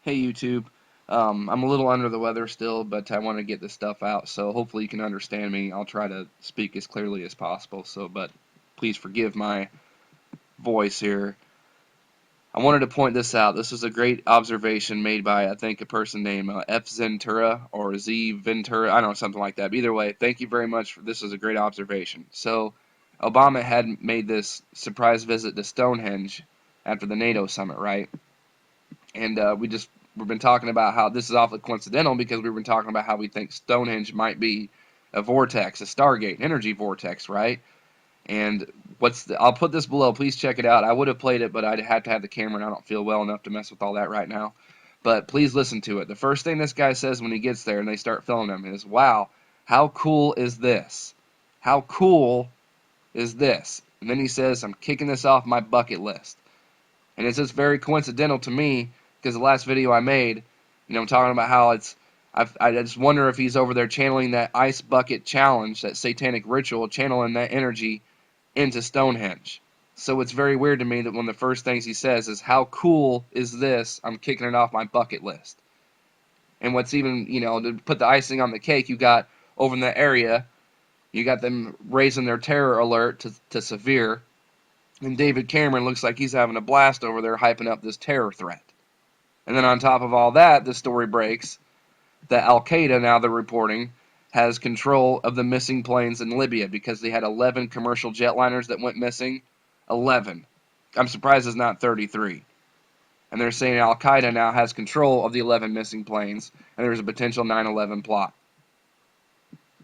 Hey YouTube, I'm a little under the weather still, but I want to get this stuff out, so hopefully you can understand me. I'll try to speak as clearly as possible, but please forgive my voice here. I wanted to point this out. This is a great observation made by, I think, a person named F. Ventura or Z. Ventura. I don't know, something like that. But either way, thank you very much. This is a great observation. So, Obama had made this surprise visit to Stonehenge after the NATO summit, right? And we've been talking about how this is awfully coincidental because we've been talking about how we think Stonehenge might be a vortex, a Stargate, an energy vortex, right? And I'll put this below. Please check it out. I would have played it, but I'd have to have the camera, and I don't feel well enough to mess with all that right now. But please listen to it. The first thing this guy says when he gets there and they start filming him is, "Wow, how cool is this? How cool is this?" And then he says, "I'm kicking this off my bucket list." And it's just very coincidental to me because the last video I made, I'm talking about how I just wonder if he's over there channeling that ice bucket challenge, that satanic ritual, channeling that energy into Stonehenge. So it's very weird to me that one of the first things he says is, "How cool is this? I'm kicking it off my bucket list." And what's even, to put the icing on the cake, you got over in that area, you got them raising their terror alert to severe. And David Cameron looks like he's having a blast over there hyping up this terror threat. And then on top of all that, the story breaks that Al-Qaeda, now they're reporting, has control of the missing planes in Libya because they had 11 commercial jetliners that went missing. 11. I'm surprised it's not 33. And they're saying Al-Qaeda now has control of the 11 missing planes, and there's a potential 9/11 plot.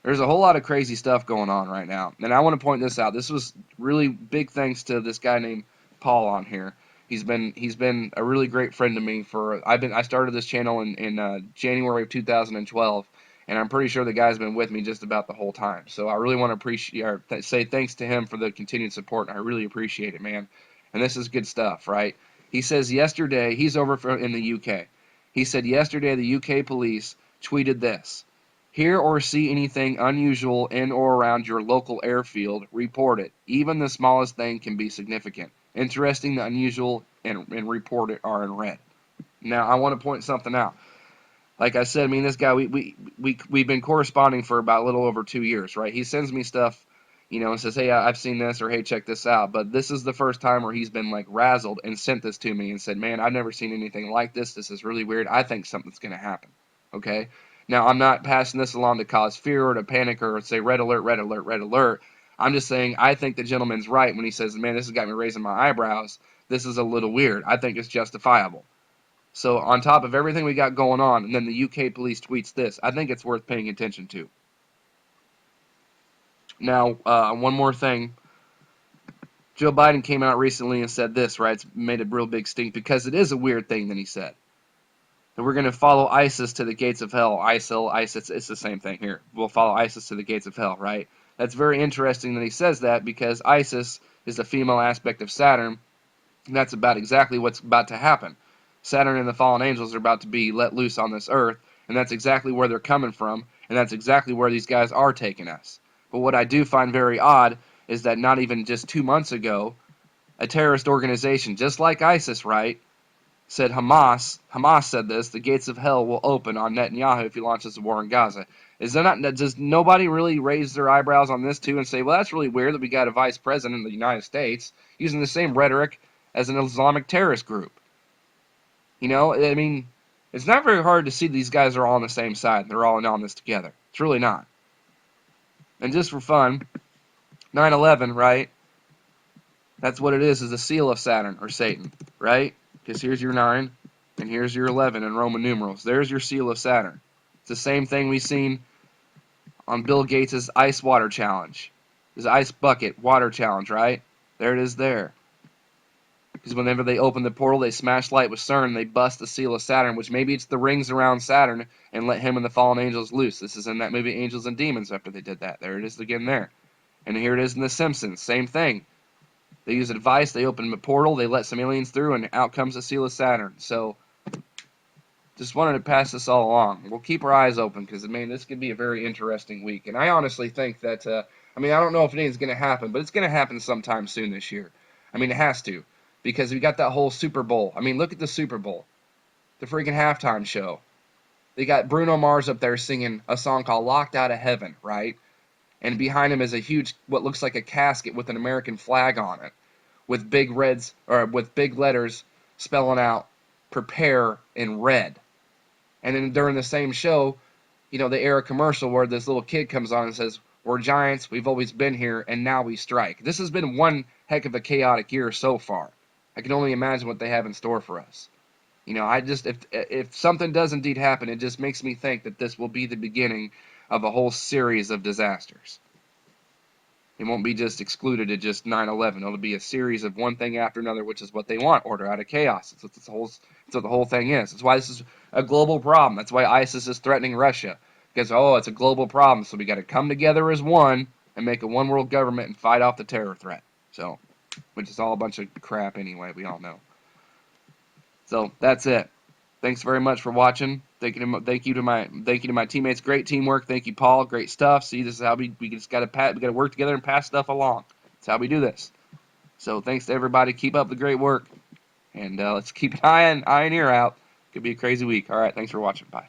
There's a whole lot of crazy stuff going on right now. And I want to point this out. This was really big thanks to this guy named Paul on here. He's been a really great friend to me I started this channel in January of 2012, and I'm pretty sure the guy's been with me just about the whole time. So I really want to say thanks to him for the continued support. And I really appreciate it, man. And this is good stuff, right? He says yesterday he's in the UK. He said yesterday the UK police tweeted this: "Hear or see anything unusual in or around your local airfield, report it. Even the smallest thing can be significant. Interesting, the unusual, and report it are in red." Now, I want to point something out. Like I said, me and this guy, we've been corresponding for about a little over 2 years, right? He sends me stuff, and says, "Hey, I've seen this," or "Hey, check this out." But this is the first time where he's been, like, razzled and sent this to me and said, "Man, I've never seen anything like this. This is really weird. I think something's going to happen." Okay? Now, I'm not passing this along to cause fear or to panic or say red alert, red alert, red alert. I'm just saying I think the gentleman's right when he says, "Man, this has got me raising my eyebrows. This is a little weird." I think it's justifiable. So on top of everything we got going on, and then the UK police tweets this, I think it's worth paying attention to. Now, one more thing. Joe Biden came out recently and said this, right? It's made a real big stink because it is a weird thing that he said. That we're going to follow ISIS to the gates of hell. ISIL, ISIS, it's the same thing here. We'll follow ISIS to the gates of hell, right? That's very interesting that he says that because ISIS is the female aspect of Saturn, and that's about exactly what's about to happen. Saturn and the fallen angels are about to be let loose on this earth, and that's exactly where they're coming from, and that's exactly where these guys are taking us. But what I do find very odd is that not even just 2 months ago, a terrorist organization, just like ISIS, right, said Hamas said this: "The gates of hell will open on Netanyahu if he launches a war in Gaza." Does nobody really raise their eyebrows on this too and say, "Well, that's really weird that we got a vice president of the United States using the same rhetoric as an Islamic terrorist group?" I mean, it's not very hard to see these guys are all on the same side. They're all in on this together. It's really not. And just for fun, 9/11, right? That's what it is a seal of Saturn or Satan, right? Because here's your 9 and here's your 11 in Roman numerals. There's your seal of Saturn. It's the same thing we've seen on Bill Gates' ice water challenge. His ice bucket water challenge, right? There it is there. Because whenever they open the portal, they smash light with CERN, they bust the seal of Saturn, which maybe it's the rings around Saturn, and let him and the fallen angels loose. This is in that movie Angels and Demons after they did that. There it is again there. And here it is in The Simpsons. Same thing. They use a device, they open a portal, they let some aliens through, and out comes the seal of Saturn. So, just wanted to pass this all along. We'll keep our eyes open because, man, this could be a very interesting week. And I honestly think that, I don't know if anything's going to happen, but it's going to happen sometime soon this year. It has to. Because we got that whole Super Bowl. Look at the Super Bowl. the freaking halftime show. They got Bruno Mars up there singing a song called Locked Out of Heaven, right? And behind him is a huge, what looks like a casket with an American flag on it, with with big letters spelling out "Prepare" in red. And then during the same show, they air a commercial where this little kid comes on and says, "We're Giants, we've always been here, and now we strike." This has been one heck of a chaotic year so far. I can only imagine what they have in store for us. If something does indeed happen, it just makes me think that this will be the beginning of a whole series of disasters. It won't be just excluded to just 9/11. It'll be a series of one thing after another, which is what they want, order out of chaos. That's what the whole thing is. That's why this is a global problem. That's why ISIS is threatening Russia. Because, it's a global problem, so we got to come together as one and make a one-world government and fight off the terror threat. So, which is all a bunch of crap anyway, we all know. So, that's it. Thanks very much for watching. Thank you to my teammates. Great teamwork. Thank you, Paul. Great stuff. See, this is how we just got to work together and pass stuff along. That's how we do this. So thanks to everybody. Keep up the great work, and let's keep an eye and ear out. Could be a crazy week. All right. Thanks for watching. Bye.